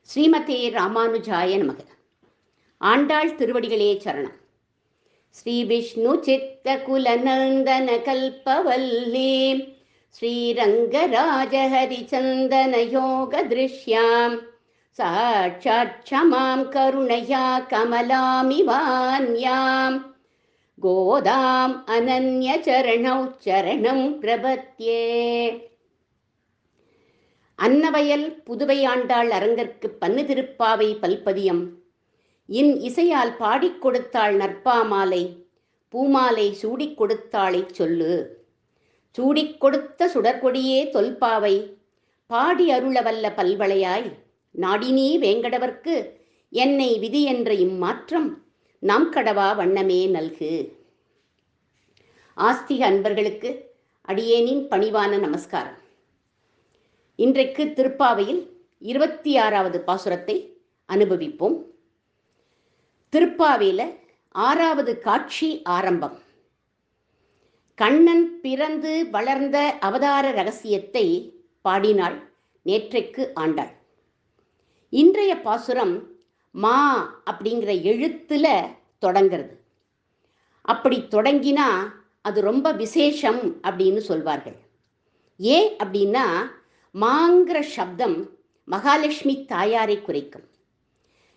ஸ்ரீமதே ராமானுஜாய நமக. ஆண்டாள் திருவடிகளே சரணம். ஸ்ரீ விஷ்ணு சித்த குலநந்தன கல்பவல்லி ஸ்ரீரங்கராஜ ஹரிச்சந்தன யோக திருஷ்யாம் சாட்சாத் க்ஷமாம் கருணயா கமலாமிவான்யாம் கோதாம் அனன்ய சரணௌ சரணம் பிரபத்யே. அன்னவயல் புதுவை ஆண்டாள் அரங்கற்கு பன்னு திருப்பாவை பல்பதியம் இன் இசையால் பாடிக் கொடுத்தாள் நற்பாமாலை, பூமாலை சூடிக் கொடுத்தாளை சொல்லு. சூடிக் கொடுத்த சுடற்கொடியே தொல்பாவை, பாடி அருளவல்ல பல்வளையாய், நாடினீ வேங்கடவர்க்கு என்னை விதி என்ற இம்மாற்றம் நாம் கடவா வண்ணமே நல்கு. ஆஸ்திக அன்பர்களுக்கு அடியேனின் பணிவான நமஸ்காரம். இன்றைக்கு திருப்பாவையில் 26வது பாசுரத்தை அனுபவிப்போம். திருப்பாவையில் 6வது காட்சி ஆரம்பம். கண்ணன் பிறந்து வளர்ந்த அவதார ரகசியத்தை பாடினாள் நேற்றைக்கு ஆண்டாள். இன்றைய பாசுரம் மா அப்படிங்கிற எழுத்துல தொடங்கிறது. அப்படி தொடங்கினா அது ரொம்ப விசேஷம் அப்படின்னு சொல்வார்கள். ஏன் அப்படின்னா, மாங்கிற சப்தம் மகாலட்சுமி தாயாரை குறிக்கும்.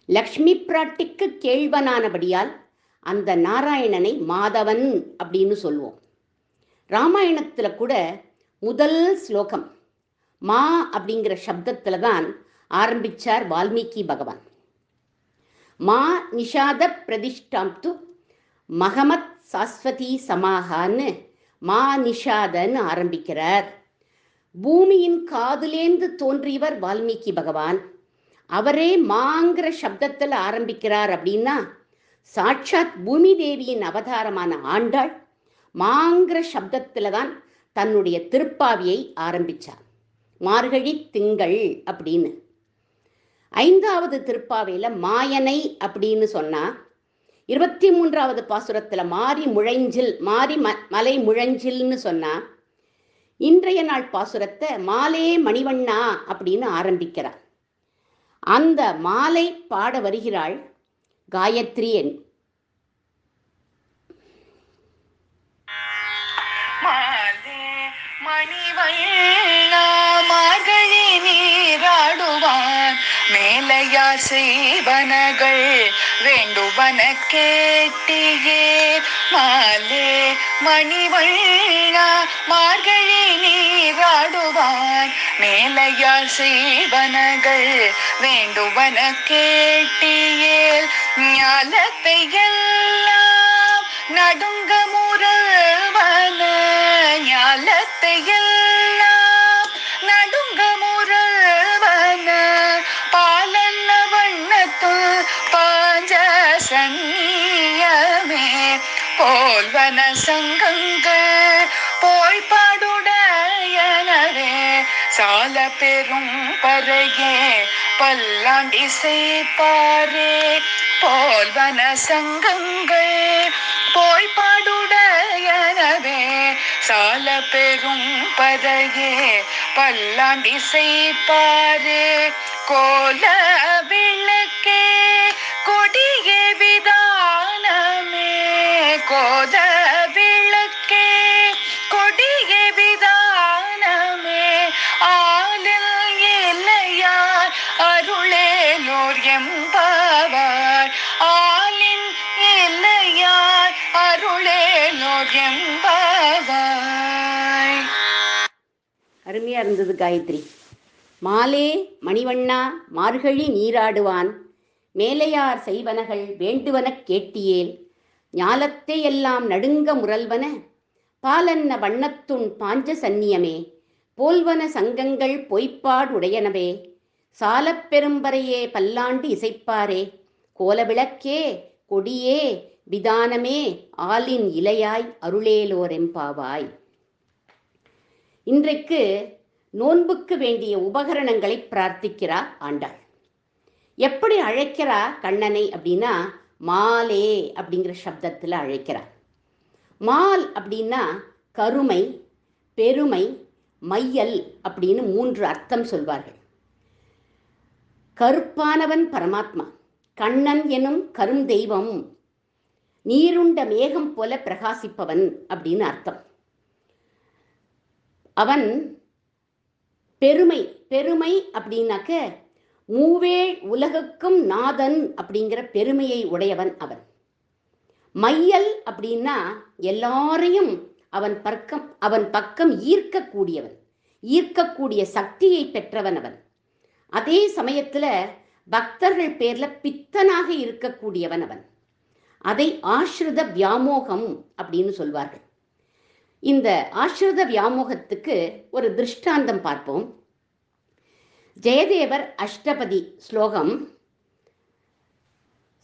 லக்ஷ்மி பிராட்டிக்கு கேள்வனானபடியால் அந்த நாராயணனை மாதவன் அப்படின்னு சொல்லுவோம். ராமாயணத்தில் கூட முதல் ஸ்லோகம் மா அப்படிங்கிற சப்தத்துல தான் ஆரம்பிச்சார் வால்மீகி பகவான். மா நிஷாத பிரதிஷ்டாம்து மகமத் சாஸ்வதி சமாகான்னு மா நிஷாதன்னு ஆரம்பிக்கிறார். பூமியின் காதுலேந்து தோன்றியவர் வால்மீகி பகவான். அவரே மாங்கிற சப்தத்தில் ஆரம்பிக்கிறார். அப்படின்னா சாட்சாத் பூமி தேவியின் அவதாரமான ஆண்டாள் மாங்கிற சப்தத்தில் தான் தன்னுடைய திருப்பாவியை ஆரம்பித்தார். மார்கழி திங்கள் அப்படின்னு. 5வது திருப்பாவையில் மாயனை அப்படின்னு சொன்னால், 23வது பாசுரத்தில் மாரி முழைஞ்சில், மாரி மலை முழஞ்சில்னு சொன்னால், இன்றைய நாள் பாசுரத்தை மாலே மணிவண்ணா அப்படின்னு ஆரம்பிக்கிறார். அந்த மாலை பாட வருகிறாள் காயத்ரி. மாலே மணிவண்ணா மார்கழி நீராடுவான், மேலையார் செய்வனகள் வேண்டுவன கேட்டியே. மாலே மணிவண்ணா மார்கழி நீராடுவான், மேலையார் செய்வனகள் வேண்டுவன கேட்டியேல். ஞாலத்தை எல்லாம் நடுங்க முரவன, ஞாலத்தை எல்லாம் நடுங்க முரவன, பாலன்ன வண்ணத்து பாஞ்ச சன்னியமே போல்வன சங்கங்கள் போய் பாடுடையனவே. சால பெரும் பறையே பல்லாண்டி செய்பாரே, போல்வன சங்கங்கள் போய் பாடுடையனவே. சால பெரும் பறையே பல்லாண்டி செய்பாரே, கோல விளக்கே கொடிய விதானமே. கோத விளக்கே கொடிய விதானமே, ஆலில் இல்லையார் அருளேலோர் எம்பாவார். ஆலின் இல்லையார் அருளேலோர் எம்பாவாய். அருமையா இருந்தது காயத்ரி. மாலே மணிவண்ணா மார்கழி நீராடுவான், மேலையார் செய்வனகள் வேண்டுவன கேட்டியேல். ஞாலத்தை எல்லாம் நடுங்க முரல்வன, பாலன்ன வண்ணத்துன் பாஞ்ச சன்னியமே போல்வன சங்கங்கள் பொய்ப்பாடுடையனவே. சாலப் பெரும்பறையே பல்லாண்டு இசைப்பாரே, கோலவிளக்கே கொடியே விதானமே ஆலின் இலையாய் அருளேலோரெம்பாவாய். இன்றைக்கு நோன்புக்கு வேண்டிய உபகரணங்களை பிரார்த்திக்கிறார் ஆண்டாள். எப்படி அழைக்கிறா கண்ணனை அப்படின்னா, மாலே அப்படிங்கிற சப்தத்தில் அழைக்கிறார். மால் அப்படின்னா கருமை, பெருமை, மையல் அப்படின்னு 3 அர்த்தம் சொல்வார்கள். கருப்பானவன் பரமாத்மா, கண்ணன் எனும் கரும் தெய்வம், நீருண்ட மேகம் போல பிரகாசிப்பவன் அப்படின்னு அர்த்தம். அவன் பெருமை, பெருமை அப்படின்னாக்க மூவேள் உலகுக்கும் நாதன் அப்படிங்கிற பெருமையை உடையவன் அவன். மையல் அப்படின்னா எல்லாரையும் அவன் பக்கம் ஈர்க்கக்கூடியவன், ஈர்க்கக்கூடிய சக்தியை பெற்றவன் அவன். அதே சமயத்துல பக்தர்கள் பேர்ல பித்தனாக இருக்கக்கூடியவன் அவன். அதை ஆஸ்ரித வியாமோகம் அப்படின்னு சொல்வார்கள். இந்த ஆஸ்ரித வியாமோகத்துக்கு ஒரு திருஷ்டாந்தம் பார்ப்போம். ஜெயதேவர் அஷ்டபதி ஸ்லோகம்.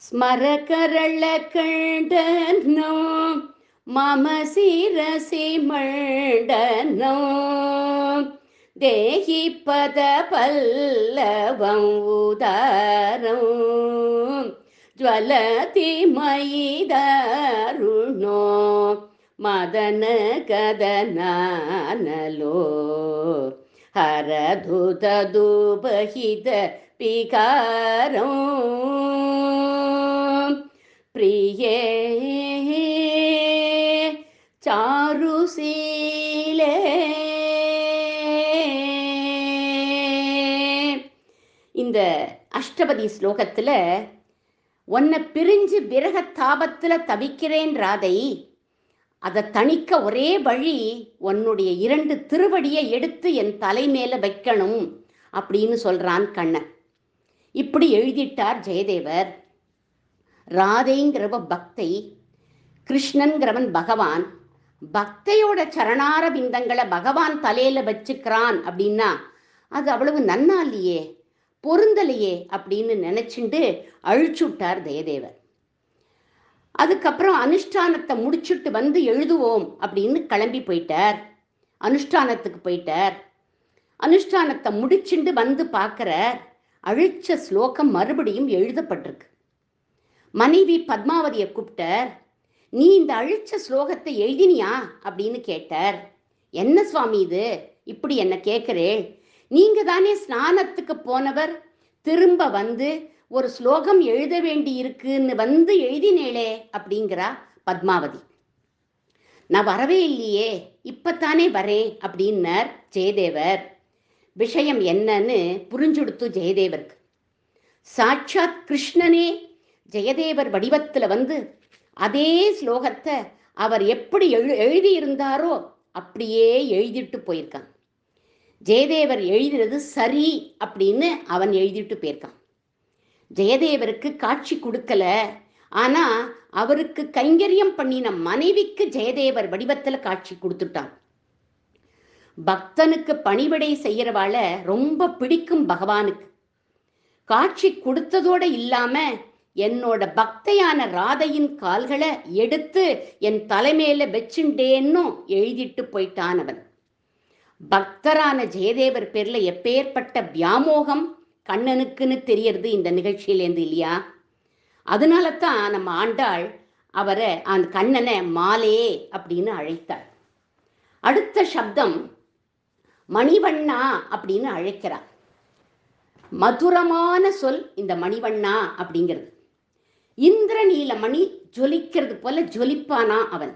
ஸ்மரகரள கண்டனோ மம சிரசி மண்டனோ தேஹி பத பல்லவம் உதாரம் ஜ்வலதி மயிதாருணோ மதன கதனானலோ ஹரதுத துபஹித பிகாரம் பிரியே சாருசீலே. இந்த அஷ்டபதி ஸ்லோகத்துல உன்னை பிரிஞ்சு விரக தாபத்துல தவிக்கிறேன் ராதை, அதை தணிக்க ஒரே வழி உன்னுடைய 2 திருவடியை எடுத்து என் தலை மேல வைக்கணும் அப்படின்னு சொல்றான் கண்ணன். இப்படி எழுதிட்டார் ஜெயதேவர். ராதைங்கிறவ பக்தை, கிருஷ்ணன்கிறவன் பகவான். பக்தையோட சரணார பிந்தங்களை பகவான் தலையில வச்சுக்கிறான் அப்படின்னா அது அவ்வளவு நன்னா இல்லையே, பொருந்தலையே அப்படின்னு நினைச்சுண்டு அழிச்சுட்டார் ஜெயதேவர். அதுக்கப்புறம் அனுஷ்டானத்தை முடிச்சுட்டு வந்து எழுதுவோம் அப்படின்னு கிளம்பி போயிட்டார். அனுஷ்டானத்துக்கு போயிட்டார். அனுஷ்டானத்தை முடிச்சுண்டு வந்து பார்க்கிற அழிச்ச ஸ்லோகம் மறுபடியும் எழுதப்பட்டிருக்கு. மனைவி பத்மாவதியை கூப்பிட்டார். நீ இந்த அழிச்ச ஸ்லோகத்தை எழுதினியா அப்படின்னு கேட்டார். என்ன சுவாமி இது இப்படி என்ன கேட்கிறேன், நீங்க தானே ஸ்நானத்துக்கு போனவர், திரும்ப வந்து ஒரு ஸ்லோகம் எழுத வேண்டி இருக்குன்னு வந்து எழுதினேளே அப்படிங்கிறா பத்மாவதி. நான் வரவே இல்லையே, இப்பத்தானே வரேன் அப்படின்னார் ஜெயதேவர். விஷயம் என்னன்னு புரிஞ்சுடுத்து ஜெயதேவருக்கு. சாட்சாத் கிருஷ்ணனே ஜெயதேவர் வடிவத்துல வந்து அதே ஸ்லோகத்தை அவர் எப்படி எழுதியிருந்தாரோ அப்படியே எழுதிட்டு போயிருக்கான். ஜெயதேவர் எழுதினது சரி அப்படின்னு அவன் எழுதிட்டு போயிருக்கான். ஜெயதேவருக்கு காட்சி கொடுக்கல, ஆனா அவருக்கு கைங்கரியம் பண்ணின மனைவிக்கு ஜெயதேவர் வடிவத்துல காட்சி கொடுத்துட்டான். பக்தனுக்கு பணிவிடை செய்யறவாள ரொம்ப பிடிக்கும் பகவானுக்கு. காட்சி கொடுத்ததோட இல்லாம என்னோட பக்தையான ராதையின் கால்களை எடுத்து என் தலைமையில வச்சுண்டேன்னு எழுதிட்டு போயிட்டான் அவன். பக்தரான ஜெயதேவர் பேர்ல எப்பேற்பட்ட வியாமோகம் கண்ணனுக்குன்னு தெரியறது இந்த நிகழ்ச்சியிலேருந்து இல்லையா? அதனால தான் நம்ம ஆண்டாள் அவரை அந்த கண்ணனை மாலே அப்படின்னு அழைத்தாள். அடுத்த சப்தம் மணிவண்ணா அப்படின்னு அழைக்கிறார். மதுரமான சொல் இந்த மணிவண்ணா அப்படிங்கிறது. இந்திரநீல மணி ஜொலிக்கிறது போல ஜொலிப்பானா அவன்.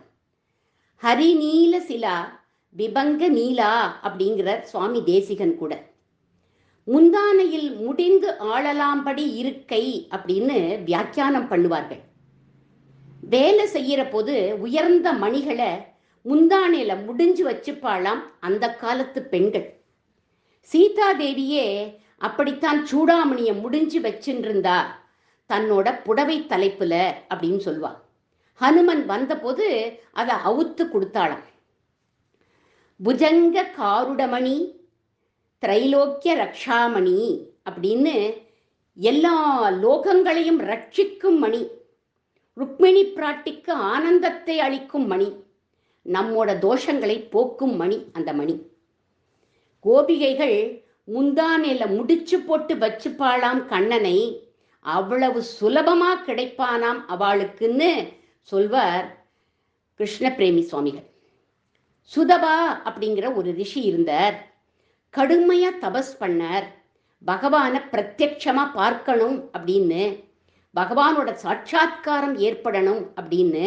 ஹரிநீல சிலா விபங்க நீலா அப்படிங்கிற சுவாமி தேசிகன் கூட. முந்தானையில் முடிந்து ஆளலாம்படி இருக்கை அப்படின்னு வியாக்கியானம் பண்ணுவார்கள். வேலை செய்யற போது உயர்ந்த மணிகளை முந்தானையில முடிஞ்சு வச்சுப்பாளாம் அந்த காலத்து பெண்கள். சீதாதேவியே அப்படித்தான் சூடாமணியை முடிஞ்சு வச்சுருந்தா தன்னோட புடவை தலைப்புல அப்படின்னு சொல்லுவா. ஹனுமன் வந்தபோது அதை அவுத்து கொடுத்தாளாம். புஜங்க காருடமணி திரைலோக்கிய ரக்ஷாமணி அப்படின்னு எல்லா லோகங்களையும் ரட்சிக்கும் மணி, ருக்மிணி பிராட்டிக்கு ஆனந்தத்தை அளிக்கும் மணி, நம்மோட தோஷங்களை போக்கும் மணி அந்த மணி. கோபிகைகள் முந்தானையில முடிச்சு போட்டு வச்சுப்பாளாம் கண்ணனை, அவ்வளவு சுலபமா கிடைப்பானாம் அவளுக்குன்னு சொல்வார் கிருஷ்ண பிரேமி சுவாமிகள். சுதபா அப்படிங்கிற ஒரு ரிஷி இருந்தார். கடுமையா தபஸ் பண்ணார். பகவானை பிரத்யட்சமா பார்க்கணும் அப்படின்னு, பகவானோட சாட்சாத்காரம் ஏற்படணும் அப்படின்னு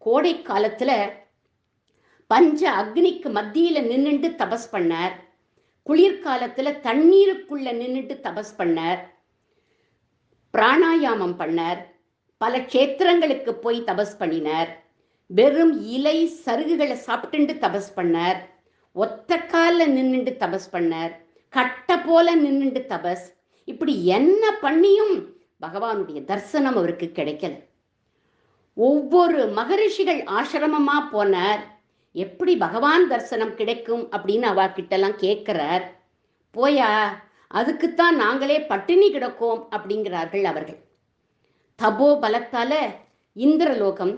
கோடை காலத்துல பஞ்ச அக்னிக்கு மத்தியில நின்னுட்டு தபஸ் பண்ணார். குளிர்காலத்துல தண்ணீருக்குள்ள நின்னுட்டு தபஸ் பண்ணார். பிராணாயாமம் பண்ணார். பல க்ஷேத்திரங்களுக்கு போய் தபஸ் பண்ணினார். வெறும் இலை சருகுகளை சாப்பிட்டு தபஸ் பண்ணார். ஒத்த கால நின்னுட்டு தபஸ் பண்ணார். கட்ட போல நின்னுட்டு தபஸ். இப்படி என்ன பண்ணியும் பகவானுடைய தரிசனம் அவருக்கு கிடைக்கல. ஒவ்வொரு மகரிஷிகள் ஆசிரமமா போனார். எப்படி பகவான் தரிசனம் கிடைக்கும் அப்படின்னு அவ கிட்டலாம் கேட்கிறார். போயா, அதுக்குத்தான் நாங்களே பட்டினி கிடக்கோம் அப்படிங்கிறார்கள் அவர்கள். தபோ பலத்தால இந்திரலோகம்,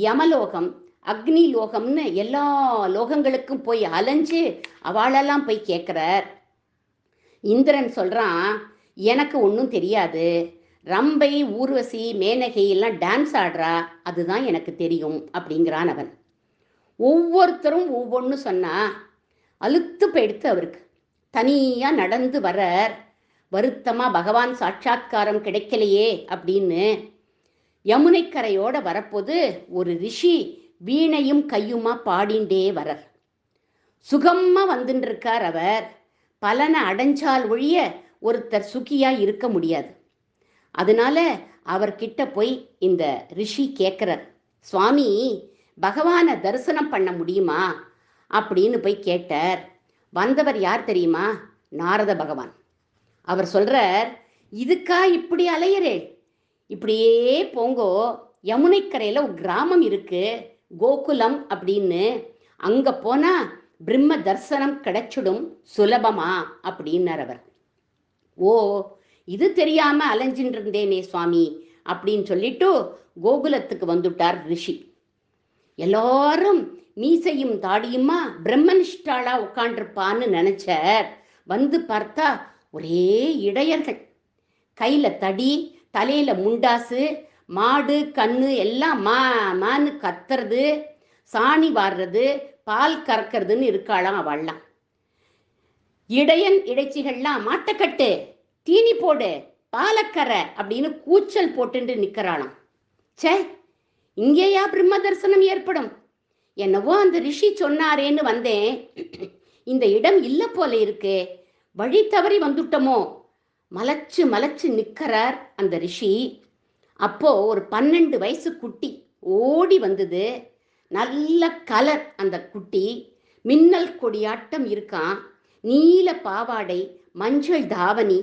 யமலோகம், அக்னி லோகம்னு எல்லா லோகங்களுக்கும் போய் அலைஞ்சு அவளெல்லாம் போய் கேட்கிறார். இந்திரன் சொல்றான், எனக்கு ஒன்றும் தெரியாது, ரம்பை, ஊர்வசி, மேனகை எல்லாம் டான்ஸ் ஆடுறா, அதுதான் எனக்கு தெரியும் அப்படிங்கிறான் அவன். ஒவ்வொருத்தரும் ஒவ்வொன்று சொன்னா அழுத்து போயிடுத்து அவருக்கு. தனியா நடந்து வரார். வருத்தமா பகவான் சாட்சாத்காரம் கிடைக்கலையே அப்படின்னு யமுனைக்கரையோட வரப்போது ஒரு ரிஷி வீணையும் கையுமா பாடிண்டே வரார். சுகமா வந்துட்டு இருக்கார் அவர். பலனை அடைஞ்சால் ஒழிய ஒருத்தர் சுகியா இருக்க முடியாது. அதனால அவர்கிட்ட போய் இந்த ரிஷி கேட்கிறார், சுவாமி பகவானை தரிசனம் பண்ண முடியுமா அப்படின்னு போய் கேட்டார். வந்தவர் யார் தெரியுமா? நாரத பகவான். அவர் சொல்றார், இதுக்கா இப்படி அலையறே? இப்படியே போங்கோ, யமுனைக்கரையில ஒரு கிராமம் இருக்கு, கோகுலம் அப்படின்னு. அங்க போனா பிரம்ம தரிசனம் கிடைச்சிடும் சுலபமா அப்படின்னார் அவர். ஓ, இது தெரியாம அலைஞ்சின்னு இருந்தேனே சுவாமி அப்படின்னு சொல்லிட்டு கோகுலத்துக்கு வந்துட்டார் ரிஷி. எல்லாரும் மீசையும் தாடியுமா பிரம்மனிஷ்டாளா உட்காண்டிருப்பான்னு நினைச்சார். வந்து பார்த்தா ஒரே இடையர்கள். கையில தடி, தலையில முண்டாசு, மாடு கண்ணு எல்லாம் மான்னு கத்துறது, சாணி வாடுறது, பால் கறக்கிறதுன்னு இருக்காளாம் அவள்லாம். இடையன் இடைச்சிகள்லாம் மாட்டக்கட்டு, தீனி போடு, பாலக்கரை அப்படின்னு கூச்சல் போட்டு நிற்கிறாளாம். சே, இங்கேயா பிரம்ம தரிசனம் ஏற்படும்? என்னவோ அந்த ரிஷி சொன்னாரேன்னு வந்தேன். இந்த இடம் இல்ல போல இருக்கு, வழி தவறி வந்துட்டோமோ. மலைச்சு மலைச்சு நிற்கிறார் அந்த ரிஷி. அப்போ ஒரு 12 வயசு குட்டி ஓடி வந்தது. நல்ல கலர் அந்த குட்டி, மின்னல் கொடியாட்டம் இருக்கான். நீல பாவாடை, மஞ்சள் தாவணி,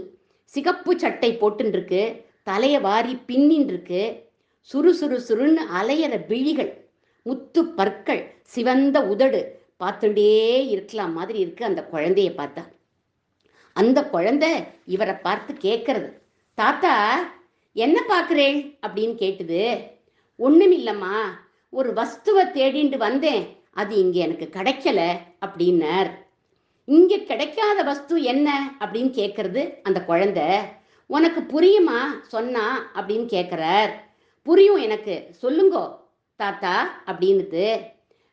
சிகப்பு சட்டை போட்டுருக்கு, தலைய வாரி பின்னின் இருக்கு. சுறுசுறுன்னு அலையிற விழிகள், முத்து பற்கள், சிவந்த உதடு, பார்த்துட்டே இருக்கலாம் மாதிரி இருக்கு அந்த குழந்தைய பார்த்தா. அந்த குழந்தை இவரை பார்த்து கேட்கறது, தாத்தா என்ன பார்க்குறேன் அப்படின்னு கேட்டுது. ஒண்ணும் இல்லம்மா, ஒரு வஸ்துவை தேடிண்டு வந்தேன், அது இங்க எனக்கு கிடைக்கல அப்படின்னார். இங்க கிடைக்காத வஸ்து என்ன அப்படின்னு கேட்கறது அந்த குழந்தை. உனக்கு புரியுமா சொன்னா அப்படின்னு கேட்கிறார். புரியும் எனக்கு, சொல்லுங்கோ தாத்தா அப்படின்னுது.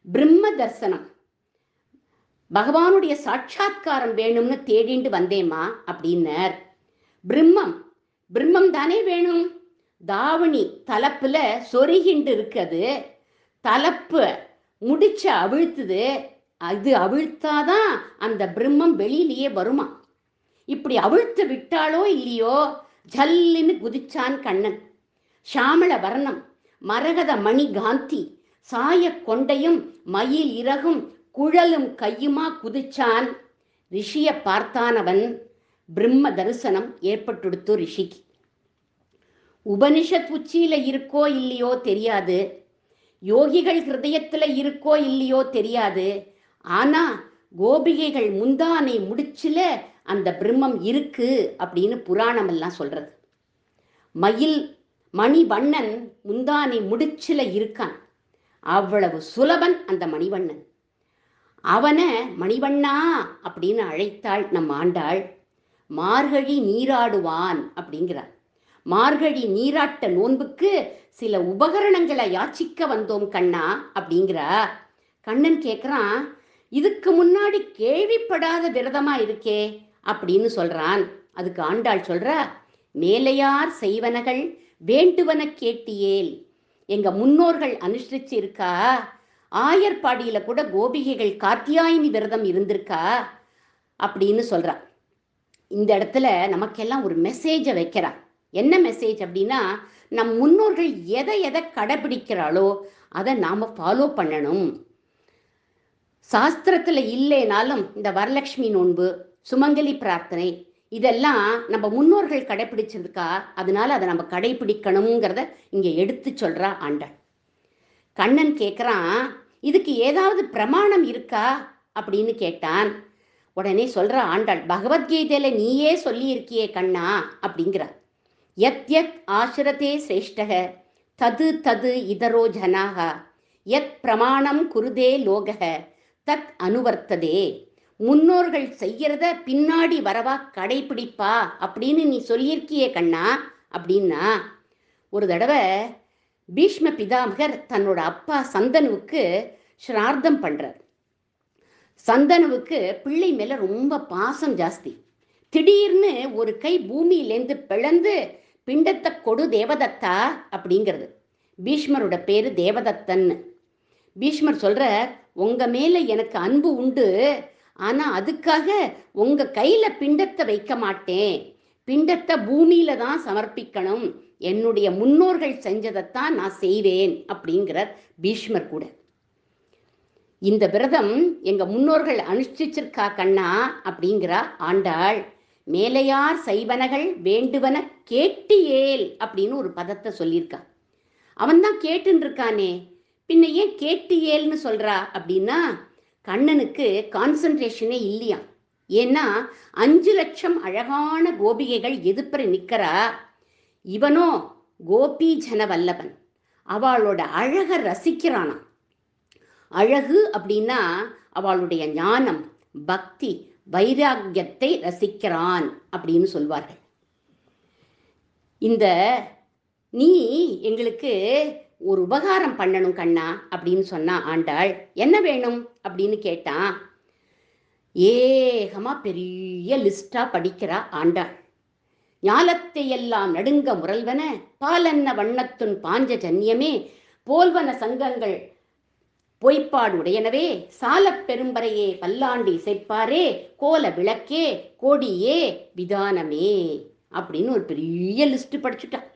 பிரம்ம தரிசனம், பகவானுடைய சாட்சாத்காரம் வேணும்னு தேடிண்டு வந்தேம்மா அப்படின்னார். பிரம்மம் தானே வேணும். தாவணி தலப்புல சொருகிண்டு இருக்குது, தலப்பு முடிச்ச அவிழ்த்துது, அது அவிழ்த்தாதான் அந்த பிரம்மம் வெளியிலேயே வருமா. இப்படி அவிழ்த்து விட்டாலோ இல்லையோ ஜல்லுன்னு குதிச்சான் கண்ணன். ஷாமள வர்ணம், மரகத மணி காந்தி, சாய கொண்டையும் மயில் இறகும் குழலும் கையுமா குதிச்சான். ரிஷிய பார்த்தானவன். பிரம்ம தரிசனம் ஏற்பட்டுடுத்து ரிஷிக்கு. உபனிஷத் உச்சியில இருக்கோ இல்லையோ தெரியாது, யோகிகள் ஹிருதயத்துல இருக்கோ இல்லையோ தெரியாது. ஆனா கோபிகைகள் முந்தானை முடிச்சுல அந்த பிரம்மம் இருக்கு அப்படின்னு புராணம் எல்லாம் சொல்றது. மணிவண்ணன் முந்தானை முடிச்சுல இருக்கான். அவ்வளவு சுலபன் அந்த மணிவண்ணன். அவனை மணிவண்ணா அப்படின்னு அழைத்தாள் நம் ஆண்டாள். மார்கழி நீராடுவான் அப்படிங்கிறார். மார்கழி நீராட்ட நோன்புக்கு சில உபகரணங்களை யாச்சிக்க வந்தோம் கண்ணா அப்படிங்கிறா. கண்ணன் கேட்குறான், இதுக்கு முன்னாடி கேள்விப்படாத விரதமா இருக்கே அப்படின்னு சொல்றான். அதுக்கு ஆண்டாள் சொல்றா, மேலையார் செய்வனகள் வேண்டுவன கேட்டியேல். எங்க முன்னோர்கள் அனுஷ்டிச்சு இருக்கா, ஆயர்பாடியில கூட கோபிகைகள் காத்தியாயினி விரதம் இருந்திருக்கா அப்படின்னு சொல்றா. இந்த இடத்துல நமக்கெல்லாம் ஒரு மெசேஜை வைக்கிறா. என்ன மெசேஜ் அப்படின்னா, நம் முன்னோர்கள் எதை எதை கடைபிடிக்கிறாளோ அதை நாம ஃபாலோ பண்ணணும். சாஸ்திரத்துல இல்லைனாலும் இந்த வரலட்சுமி நோன்பு, சுமங்கலி பிரார்த்தனை, இதெல்லாம் நம்ம முன்னோர்கள் கடைபிடிச்சிருக்கா, அதனால அதை நம்ம கடைபிடிக்கணுங்கிறத இங்க எடுத்து சொல்றா ஆண்டாள். கண்ணன் கேட்குறான், இதுக்கு ஏதாவது பிரமாணம் இருக்கா அப்படின்னு கேட்டான். உடனே சொல்ற ஆண்டாள், பகவத்கீதையில நீயே சொல்லி இருக்கியே கண்ணா அப்படிங்கிற. யத் யத் ஆசிரதே சிரேஷ்டக தது தது இதரோ ஜனாக யத் பிரமாணம் குருதே லோகக தத் அனுவர்த்ததே. முன்னோர்கள் செய்யறத பின்னாடி வரவா கடைபிடிப்பா அப்படின்னு நீ சொல்லியிருக்கியே கண்ணா அப்படின்னா. ஒரு தடவை பீஷ்ம பிதாமகர் தன்னோட அப்பா சந்தனுவுக்கு ஸ்ரார்த்தம் பண்றார். சந்தனுவுக்கு பிள்ளை மேல ரொம்ப பாசம் ஜாஸ்தி. திடீர்னு ஒரு கை பூமியிலேருந்து பிளந்து பிண்டத்தை கொடு தேவதத்தா அப்படிங்கிறது. பீஷ்மரோட பேரு தேவதத்தன்னு. பீஷ்மர் சொல்ற, உங்க மேல எனக்கு அன்பு உண்டு, ஆனா அதுக்காக உங்க கையில பிண்டத்தை வைக்க மாட்டேன், பிண்டத்தை பூமியில தான் சமர்ப்பிக்கணும், என்னுடைய முன்னோர்கள் செஞ்சதைத்தான் நான் செய்வேன் அப்படிங்கிறார் பீஷ்மர் கூட. இந்த விரதம் எங்க முன்னோர்கள் அனுஷ்டிச்சிருக்கா கண்ணா அப்படிங்கிறா ஆண்டாள். மேலையார் செய்வனகள் வேண்டுவன கேட்டியேல் அப்படின்னு ஒரு பதத்தை சொல்லியிருக்கா. அவன் தான் கேட்டுன்னு இருக்கானே, பின்ன ஏன் கேட்டியேல்னு சொல்றா அப்படின்னா, கண்ணனுக்கு கான்சன்ட்ரேஷனே இல்லையா. ஏன்னா 5 லட்சம் அழகான கோபிகைகள் எதிர்ப்பற நிக்கிறா. இவனோ கோபி ஜன வல்லபன், அவளோட அழக ரசிக்கிறானா. அழகு அப்படின்னா அவளுடைய ஞானம், பக்தி, வைராக்கியத்தை ரசிக்கிறான் அப்படின்னு சொல்வார்கள். இந்த நீ எங்களுக்கு ஒரு உபகாரம் பண்ணணும் கண்ணா அப்படின்னு சொன்னா ஆண்டாள். என்ன வேணும் அப்படின்னு கேட்டான். ஏகமா பெரிய லிஸ்டா படிக்கிறா ஆண்டாள். ஞாலத்தை எல்லாம் நடுங்க முரல்வன பாலன்ன வண்ணத்துன் பாஞ்ச ஜன்யமே போல்வன சங்கங்கள் பொய்ப்பாடு உடையனவே சாலப் பெரும்பறையே பல்லாண்டு இசைப்பாரே கோல விளக்கே கோடியே விதானமே அப்படின்னு ஒரு பெரிய லிஸ்ட் படிச்சுட்டான்.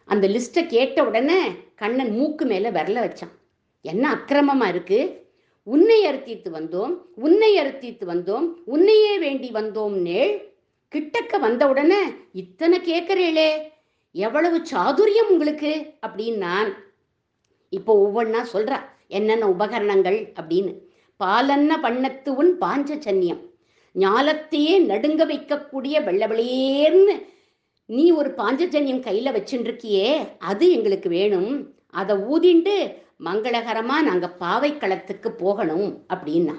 அந்த லிஸ்ட்டை கேட்ட உடனே கண்ணன் மூக்கு மேல விரல வச்சான். என்ன அக்கிரமமா இருக்கு, உன்னை அறுத்தித்து வந்தோம், உன்னை அறுத்தித்து வந்தோம், உன்னையே வேண்டி வந்தோம் நேள், கிட்டக்க வந்த உடனே இத்தனை கேட்கறீளே, எவ்வளவு சாதுரியம் உங்களுக்கு அப்படின்னு நான். இப்போ ஒவ்வொன்னா சொல்றா என்னென்ன உபகரணங்கள் அப்படின்னு. பாலன்ன பண்ணத்து உன் பாஞ்ச சன்னியம், ஞாலத்தையே நடுங்க வைக்கக்கூடிய வெள்ளவெளியேர்னு நீ ஒரு பாஞ்சஜன்யம் கையில வச்சுருக்கியே, அது எங்களுக்கு வேணும், அதை ஊதிண்டு மங்களகரமா நாங்க பாவைக்களத்துக்கு போகணும் அப்படின்னா.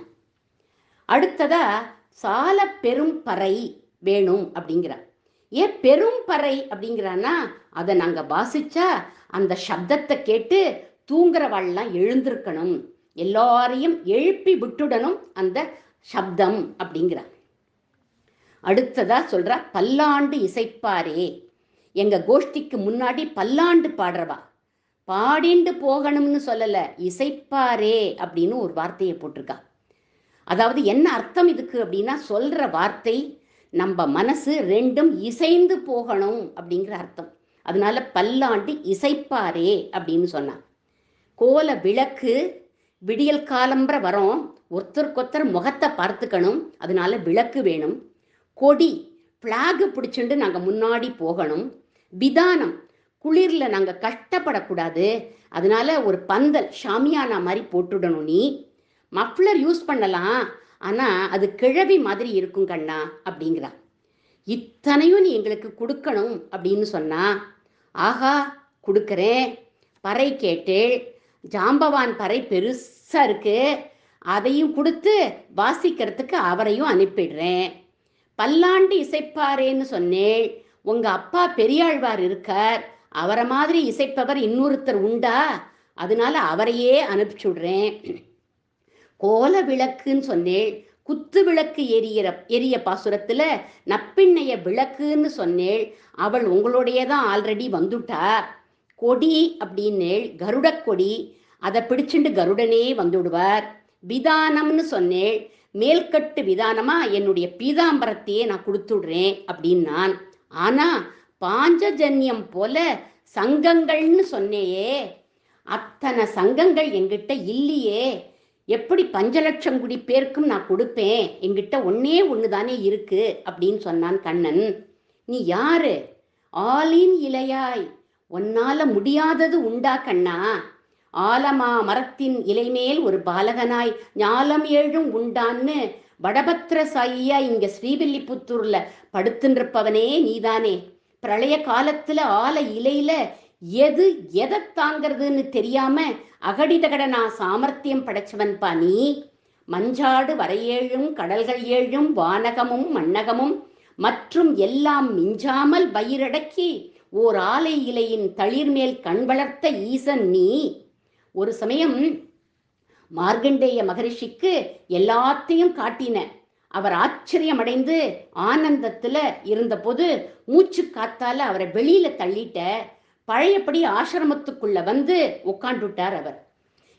அடுத்ததா சால பெரும் பறை வேணும் அப்படிங்கிறா. ஏன் பெரும் பறை அப்படிங்கிறான்னா, அதை நாங்க வாசிச்சா அந்த சப்தத்தை கேட்டு தூங்குறவாள்லாம் எழுந்திருக்கணும், எல்லாரையும் எழுப்பி விட்டுடணும் அந்த சப்தம் அப்படிங்கிற. அடுத்ததா சொல்றா பல்லாண்டு இசைப்பாரே, எங்க கோஷ்டிக்கு முன்னாடி பல்லாண்டு பாடுறவா, பாடிண்டு போகணும்னு சொல்லல, இசைப்பாரே அப்படின்னு ஒரு வார்த்தையை போட்டிருக்கா. அதாவது என்ன அர்த்தம் இதுக்கு அப்படின்னா, சொல்ற வார்த்தை நம்ம மனசு ரெண்டும் இசைந்து போகணும் அப்படிங்கிற அர்த்தம். அதனால பல்லாண்டு இசைப்பாரே அப்படின்னு சொன்னா. கோல விளக்கு, விடியல் காலம்பர வரோம், ஒருத்தருக்கொத்தர் முகத்தை பார்த்துக்கணும், அதனால விளக்கு வேணும். கொடி, பிளாகு பிடிச்சுண்டு நாங்கள் முன்னாடி போகணும். விதானம், குளிரில் நாங்கள் கஷ்டப்படக்கூடாது, அதனால ஒரு பந்தல் ஷாமியானா மாதிரி போட்டுடணும். நீ மஃப்ளர் யூஸ் பண்ணலாம், ஆனால் அது கிழவி மாதிரி இருக்கும் கண்ணா அப்படிங்கிறா. இத்தனையும் நீ எங்களுக்கு கொடுக்கணும் அப்படின்னு சொன்னா. ஆஹா கொடுக்குறேன், பறை கேட்டேள், ஜாம்பவான் பறை பெருசா இருக்கு, அதையும் கொடுத்து வாசிக்கிறதுக்கு அவரையும் அனுப்பிடுறேன். பல்லாண்டு இசைப்பாரேன்னு சொன்னேள், உங்க அப்பா பெரியாழ்வார் இருக்கார், அவரை மாதிரி இசைப்பவர் இன்னொருத்தர் உண்டா, அதனால அவரையே அனுப்பிச்சுடுறேன். கோல விளக்குன்னு சொன்னேள், குத்து விளக்கு எரிய பாசுரத்துல நப்பிண்ணைய விளக்குன்னு சொன்னேள், அவள் உங்களுடையதான் ஆல்ரெடி வந்துட்டா. கொடி அப்படின்னேள், கருட கொடி, அதை பிடிச்சுண்டு கருடனே வந்துடுவார். விதானம்னு சொன்னேள், மேல்கட்டு விதானமா என்னுடைய பீதாம்பரத்தையே நான் கொடுத்துடுறேன் அப்படின்னான். ஆனா பாஞ்சஜன்யம் போல சங்கங்கள்னு சொன்னேயே, அத்தனை சங்கங்கள் என்கிட்ட இல்லையே, எப்படி 5,00,000 குடி பேருக்கும் நான் கொடுப்பேன், என்கிட்ட ஒன்னே ஒன்று தானே இருக்கு அப்படின்னு சொன்னான் கண்ணன். நீ யாரு? ஆலின் இலையாய், உன்னால முடியாதது உண்டா கண்ணா? ஆலமா மரத்தின் இலைமேல் ஒரு பாலகனாய் ஞாலம் ஏழும் உண்டான்னு வடபத்திர சாயியா இங்க ஸ்ரீவில்லிபுத்தூர்ல படுத்துருப்பவனே நீதானே. பிரளய காலத்துல ஆல இலையில எது எதை தாங்கிறதுன்னு தெரியாம அகடிதகடனா சாமர்த்தியம் படைச்சவன்பா நீ. மஞ்சாடு வரையேழும் கடல்கள் ஏழும் வானகமும் மண்ணகமும் மற்றும் எல்லாம் மிஞ்சாமல் வயிறடக்கி ஓர் ஆலை இலையின் தளிர்மேல் கண் வளர்த்த ஈசன் நீ. ஒரு சமயம் மார்கண்டேய மகரிஷிக்கு எல்லாத்தையும் காட்டின. அவர் ஆச்சரியமடைந்து ஆனந்தத்துல இருந்தபோது மூச்சு காத்தால அவரை வெளியில தள்ளிட்ட. பழையபடி ஆசிரமத்துக்குள்ள வந்து உட்காண்டுட்டார் அவர்.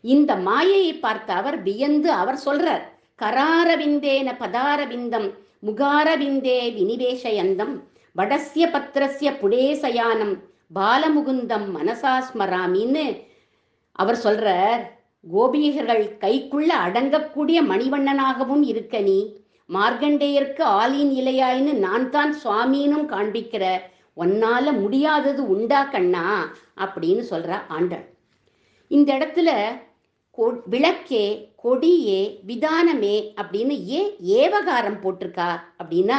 இந்த மாயையை பார்த்த அவர் வியந்து அவர் சொல்றார், கராரவிந்தேன பதாரவிந்தம் முகாரவிந்தே வினிவேஷயந்தம் வடஸ்ய பத்திரஸ்ய புடேசயானம் பாலமுகுந்தம் மனசாஸ்மராமின்னு அவர் சொல்றார். கோபிகர்கள் கைக்குள்ள அடங்கக்கூடிய மணிவண்ணனாகவும் இருக்க நீ, மார்கண்டேயருக்கு ஆலின் இலையாயின்னு நான் தான் சுவாமினும் காண்பிக்கிற, உன்னால முடியாதது உண்டா கண்ணா அப்படின்னு சொல்றா ஆண்டாள். இந்த இடத்துல விளக்கே கொடியே விதானமே அப்படின்னு ஏன் ஏவகாரம் போட்டிருக்கா அப்படின்னா,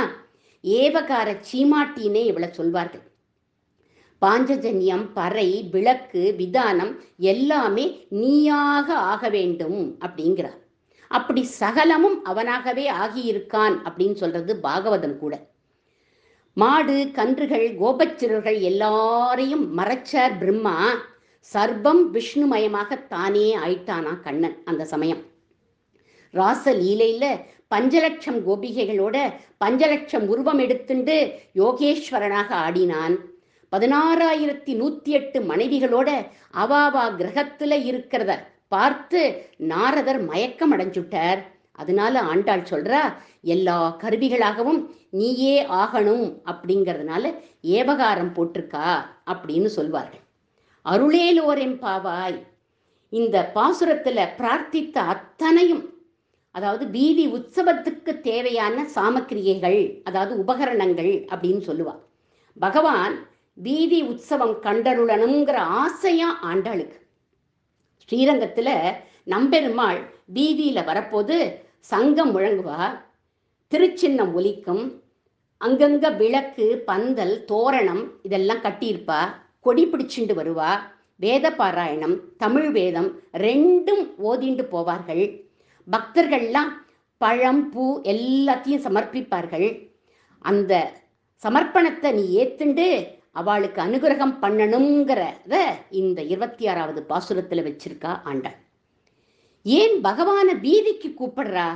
ஏவகார சீமாட்டினே இவளை சொல்வார்கள். பாஞ்சஜன்யம், பறை, விளக்கு, விதானம் எல்லாமே நீயாக ஆக வேண்டும் அப்படிங்கிறார். அப்படி சகலமும் அவனாகவே ஆகியிருக்கான் அப்படின்னு சொல்றது பாகவதம் கூட. மாடு கன்றுகள் கோபச்சிரர்கள் எல்லாரையும் மறைச்சார் பிரம்மா. சர்வம் விஷ்ணுமயமாக தானே ஆயிட்டானா கண்ணன். அந்த சமயம் ராச லீலையில 5,00,000 கோபிகைகளோட 5,00,000 உருவம் எடுத்துண்டு யோகேஸ்வரனாக ஆடினான். 16,108 மனைவிகளோட அவாவா கிரகத்துல இருக்கிறத பார்த்து நாரதர் மயக்கம் அடைஞ்சுட்டார். அதனால ஆண்டாள் சொல்றா, எல்லா கருவிகளாகவும் நீயே ஆகணும் அப்படிங்கிறதுனால ஏவகாரம் போட்டிருக்கா அப்படின்னு சொல்வார்கள். அருளேலோரெம்பாவாய். இந்த பாசுரத்துல பிரார்த்தித்த அத்தனையும், அதாவது வீதி உற்சவத்துக்கு தேவையான சாமக்கிரியைகள், அதாவது உபகரணங்கள் அப்படின்னு சொல்லுவா. பகவான் வீதி உற்சவம் கண்டருளணுங்கிற ஆசையா ஆண்டாளுக்கு. ஸ்ரீரங்கத்துல நம்பெருமாள் வீதியில வரப்போது சங்கம் முழங்குவா, திருச்சின்னம் ஒலிக்கும், அங்கங்க விளக்கு, பந்தல், தோரணம் இதெல்லாம் கட்டியிருப்பா, கொடி பிடிச்சுண்டு வருவா, வேத பாராயணம், தமிழ் வேதம் ரெண்டும் ஓதிண்டு போவார்கள். பக்தர்கள்லாம் பழம் பூ எல்லாத்தையும் சமர்ப்பிப்பார்கள். அந்த சமர்ப்பணத்தை நீ ஏத்துண்டு அவளுக்கு அனுகிரகம் பண்ணணுங்கிறத இந்த 26வது பாசுரத்துல வச்சிருக்கா ஆண்டாள். ஏன் பகவான வீதிக்கு கூப்பிடுறா?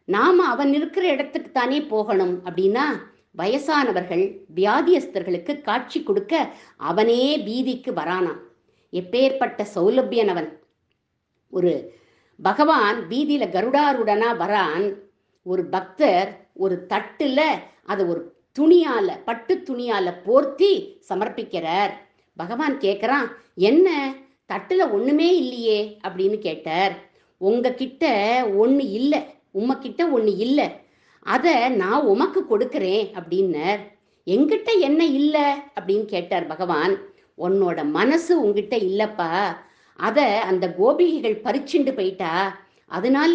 நாம அவன் இருக்கிற இடத்துக்கு தானே போகணும் அப்படின்னா, வயசானவர்கள் வியாதியஸ்தர்களுக்கு காட்சி கொடுக்க அவனே வீதிக்கு வரானாம். எப்பேற்பட்ட சௌலபியனவன்! ஒரு பகவான் வீதியில கருடாருடனா வரான். ஒரு பக்தர் ஒரு தட்டுல அதை ஒரு துணியால, பட்டு துணியால போர்த்தி சமர்ப்பிக்கிறார். பகவான் கேட்கிறான், என்ன தட்டுல ஒண்ணுமே இல்லையே அப்படின்னு கேட்டார். உங்ககிட்ட ஒண்ணு இல்லை, உம்மக்கிட்ட ஒண்ணு இல்லை, அதை நான் உமக்கு கொடுக்கிறேன் அப்படின்னார். எங்கிட்ட என்ன இல்லை அப்படின்னு கேட்டார் பகவான். உன்னோட மனசு உங்ககிட்ட இல்லப்பா, அதை அந்த கோபிகைகள் பறிச்சுண்டு போயிட்டா, அதனால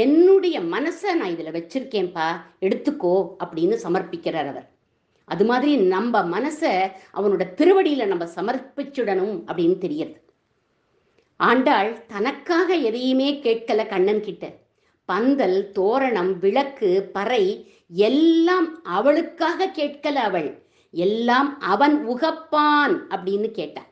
என்னுடைய மனசை நான் இதுல வச்சிருக்கேன்ப்பா, எடுத்துக்கோ அப்படின்னு சமர்ப்பிக்கிறார் அவர். அது மாதிரி நம்ம மனசை அவனோட திருவடியில நம்ம சமர்ப்பிச்சுடணும் அப்படின்னு தெரியுது. ஆண்டாள் தனக்காக எதையுமே கேட்கல கண்ணன் கிட்ட. பந்தல், தோரணம், விளக்கு, பறை எல்லாம் அவளுக்காக கேட்கல. அவள் எல்லாம் அவன் உகப்பான் அப்படின்னு கேட்டான்.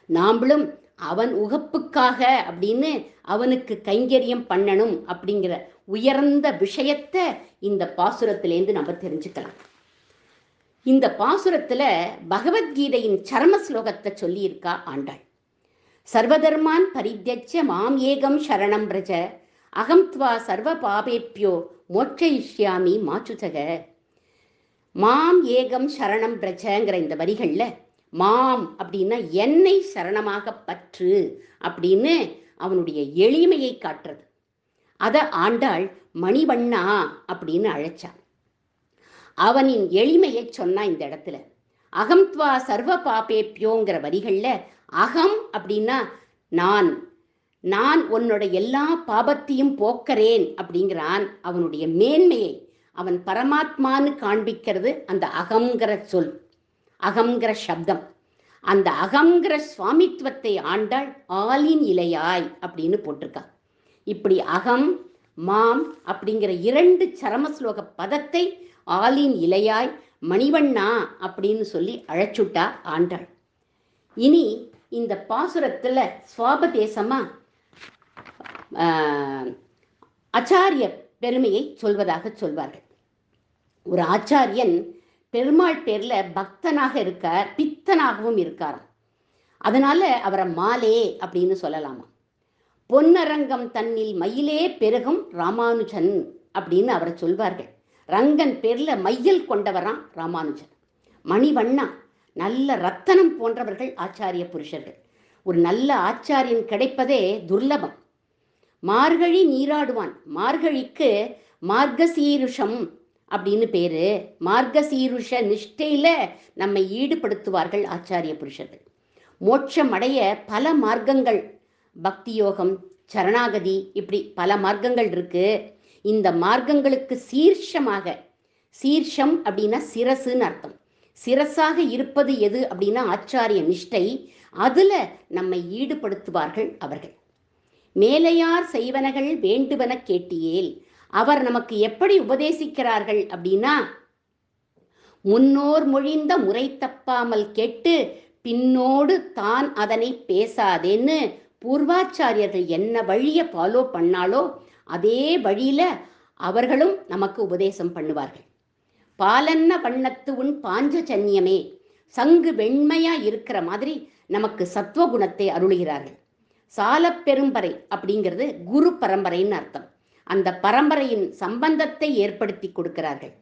நாமளும் அவன் உகப்புக்காக அப்படின்னு அவனுக்கு கைங்கரியம் பண்ணணும் அப்படிங்கிற உயர்ந்த விஷயத்தை இந்த பாசுரத்திலேருந்து நம்ம தெரிஞ்சுக்கலாம். இந்த பாசுரத்துல பகவத்கீதையின் சரம ஸ்லோகத்தை சொல்லியிருக்கா ஆண்டாள். சர்வதர்மான் பரித்யஜ்ய மாம் ஏகம் சரணம் பிரஜ அகம் த்வா சர்வ பாபேப்யோ மோட்சயிஷ்யாமி மாச்சுதக. மாம் ஏகம் சரணம் பிரஜங்கிற இந்த வரிகள்ல மாம் அப்படின்னா என்னை சரணமாக பற்று அப்படின்னு அவனுடைய எளிமையை காட்டுறது. அத ஆண்டாள் மணிவண்ணா அப்படின்னு அழைச்சா. அவனின் எளிமையை சொன்னா இந்த இடத்துல. அகம் த்வா சர்வ பாபேப்யோங்கிற வரிகள்ல அகம் அப்படின்னா நான், நான் உன்னோட எல்லா பாபத்தையும் போக்கிறேன் அப்படிங்கிறான். அவனுடைய மேன்மையை அவன் பரமாத்மான்னு காண்பிக்கிறது அந்த அகங்கிற சொல், அகங்கிற சப்தம். அந்த அகங்கிற சுவாமித்துவத்தை ஆண்டாள் ஆலின் இலையாய் அப்படின்னு போட்டிருக்கா. இப்படி அகம் மாம் அப்படிங்கிற 2 சரமஸ்லோக பதத்தை ஆலின் இலையாய் மணிவண்ணா அப்படின்னு சொல்லி அழைச்சுட்டா ஆண்டாள். இனி இந்த பாசுரத்துல சுவாபதேசமா ஆச்சாரிய பெருமையை சொல்வதாக சொல்வார்கள். ஒரு ஆச்சாரியன் பெருமாள் பேர்ல பக்தனாக இருக்கார், பித்தனாகவும் இருக்காராம். அதனால அவரை மாலே அப்படின்னு சொல்லலாமா. பொன்னரங்கம் தன்னில் மயிலே பெருகும் ராமானுஜன் அப்படின்னு அவரை சொல்வார்கள். ரங்கன் பேர்ல மையல் கொண்டவராம் ராமானுஜன். மணிவண்ணா, நல்ல ரத்தனம் போன்றவர்கள் ஆச்சாரிய புருஷர்கள். ஒரு நல்ல ஆச்சாரியன் கிடைப்பதே துர்லபம். மார்கழி நீராடுவான், மார்கழிக்கு மார்கசீருஷம் அப்படின்னு பேரு. மார்கசீருஷ நிஷ்டையில நம்மை ஈடுபடுத்துவார்கள் ஆச்சாரிய புருஷர்கள். மோட்சம் அடைய பல மார்க்கங்கள், பக்தி யோகம், சரணாகதி, இப்படி பல மார்க்கங்கள் இருக்கு. இந்த மார்க்கங்களுக்கு சீர்ஷமாக, சீர்ஷம் அப்படின்னா சிரசுன்னு அர்த்தம். சிரசாக இருப்பது எது அப்படின்னா ஆச்சாரிய நிஷ்டை. அதுல நம்மை ஈடுபடுத்துவார்கள் அவர்கள். மேலையார் செய்வனகள் வேண்டுவன கேட்டியேல், அவர் நமக்கு எப்படி உபதேசிக்கிறார்கள் அப்படின்னா, முன்னோர் மொழிந்த முறை தப்பாமல் கேட்டு பின்னோடு தான் அதனை பேசாதேன்னு பூர்வாச்சாரியர்கள் என்ன வழியை ஃபாலோ பண்ணாலோ அதே வழியில அவர்களும் நமக்கு உபதேசம் பண்ணுவார்கள். பாலன்ன வண்ணத்து உன் பாஞ்சஜன்யமே, சங்கு வெண்மையா இருக்கிற மாதிரி நமக்கு சத்துவகுணத்தை அருளுகிறார்கள். சால பெரும்பறை அப்படிங்கிறது குரு பரம்பரைன்னு அர்த்தம். அந்த பரம்பரையின் சம்பந்தத்தை ஏற்படுத்தி கொடுக்கிறார்கள்.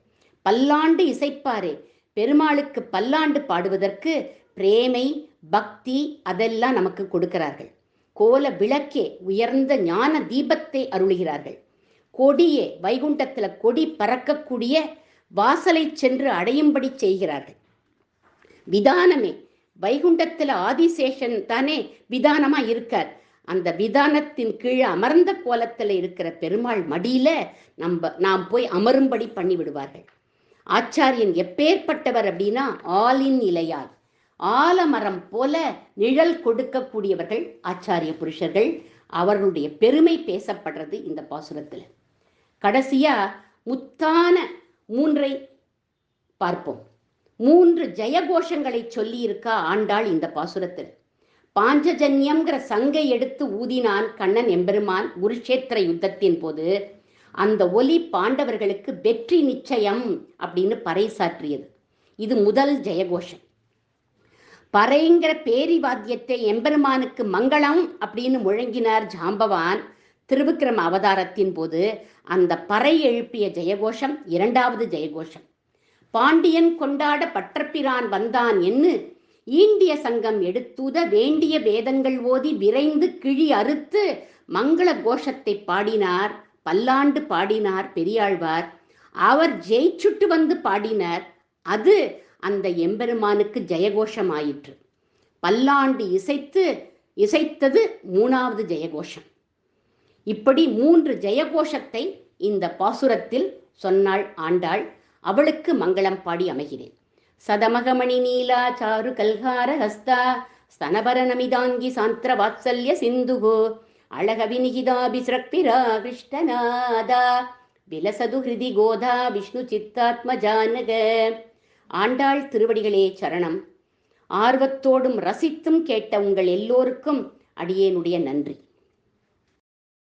பல்லாண்டு இசைப்பாரே, பெருமாளுக்கு பல்லாண்டு பாடுவதற்கு பிரேமை பக்தி அதெல்லாம் நமக்கு கொடுக்கிறார்கள். கோல விளக்கே, உயர்ந்த ஞான தீபத்தை அருளுகிறார்கள். கொடியே, வைகுண்டத்துல கொடி பறக்கக்கூடிய வாசலை சென்று அடையும்படி செய்கிறார்கள். விதானமே, வைகுண்டத்துல ஆதிசேஷன் தானே விதானமா இருக்கார். அந்த விதானத்தின் கீழே அமர்ந்த கோலத்துல இருக்கிற பெருமாள் மடியில நாம் போய் அமரும்படி பண்ணி விடுவார்கள். ஆச்சாரியன் எப்பேற்பட்டவர் அப்படின்னா ஆலின் இலையாய், ஆலமரம் போல நிழல் கொடுக்கக்கூடியவர்கள் ஆச்சாரிய புருஷர்கள். அவர்களுடைய பெருமை பேசப்படுறது இந்த பாசுரத்துல. கடைசியா முத்தான 3 பார்ப்போம். 3 ஜெயகோஷங்களை சொல்லி இருக்கா ஆண்டாள் இந்த பாசுரத்தில். பாஞ்சஜன்யம்ங்கிற சங்கை எடுத்து ஊதினான் கண்ணன் எம்பெருமான் குருஷேத்திர யுத்தத்தின் போது. அந்த ஒலி பாண்டவர்களுக்கு வெற்றி நிச்சயம் அப்படின்னு பறைசாற்றியது. இது முதல் ஜெயகோஷம். பறைங்கிற பேரி வாத்தியத்தை எம்பெருமானுக்கு மங்களம் அப்படின்னு முழங்கினார் ஜாம்பவான் திருவிக்கிரம அவதாரத்தின் போது. அந்த பறை எழுப்பிய ஜெயகோஷம் 2வது ஜெயகோஷம். பாண்டியன் கொண்டாட பட்டர்பிரான் வந்தான் என்று ஈண்டிய சங்கம் எடுத்துத வேண்டிய வேதங்கள் ஓதி விரைந்து கிழி அறுத்து மங்கள கோஷத்தை பாடினார், பல்லாண்டு பாடினார் பெரியாழ்வார். அவர் ஜெயிச்சுட்டு வந்து பாடினார். அது அந்த எம்பெருமானுக்கு ஜெயகோஷம் ஆயிற்று. பல்லாண்டு இசைத்தது 3வது ஜெயகோஷம். இப்படி 3 ஜெயகோஷத்தை இந்த பாசுரத்தில் சொன்னாள் ஆண்டாள். அவளுக்கு மங்களம் பாடி அமைகிறேன். சதமகமணி நீலா சாரு கல்கார ஹஸ்தா ஸ்தனபர நமிதாங்கி சாந்திர வாத்சல்ய சிந்துகோ அழக விநிகிதாபிஸ்ரக்பிரா கிருஷ்ணநாதா விலசது ஹிருதி கோதா விஷ்ணு சித்தாத்மஜானக. ஆண்டாள் திருவடிகளே சரணம். ஆர்வத்தோடும் ரசித்தும் கேட்ட உங்கள் எல்லோருக்கும் அடியேனுடைய நன்றி.